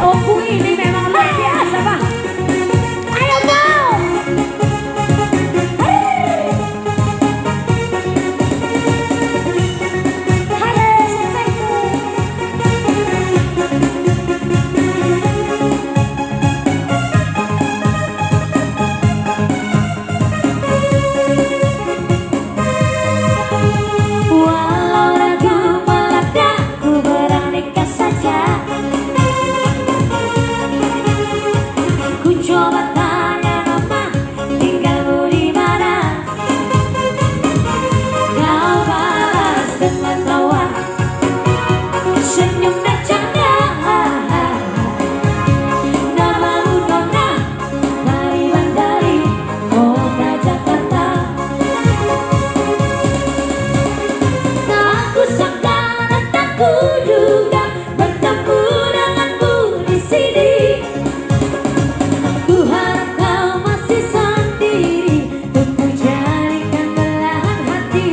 Oku ini memang luar biasa, Pak. Ayo, Bang. Walau ragu meledak, ku beraneka saja. Ku coba tanya mama, tinggalmu di mana? Kau balas dengan tawa, senyum dan canda. Namamu Nona, Nariman dari kota Jakarta. Tak kusangka dan tak kuduga bertemu denganmu di sini. Ku harap kau masih sendiri untuk jadikan belahan hati.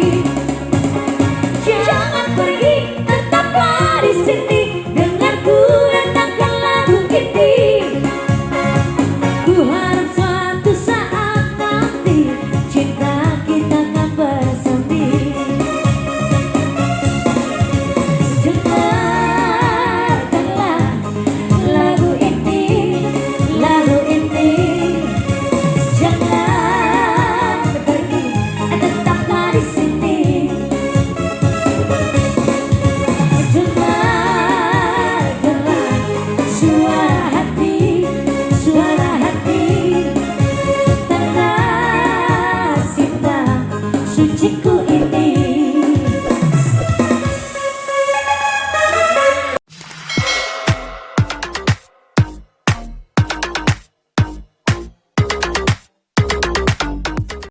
Jangan pergi, tetaplah di sini denganku renangkan lagu ini. Ku harap suatu saat nanti cinta kita akan bersemi. Dengarkanlah lagu ini, lagu ini. Jangan pergi, tetaplah di sini. Dengarkanlah suara hati, suara hati. Tanda cinta suci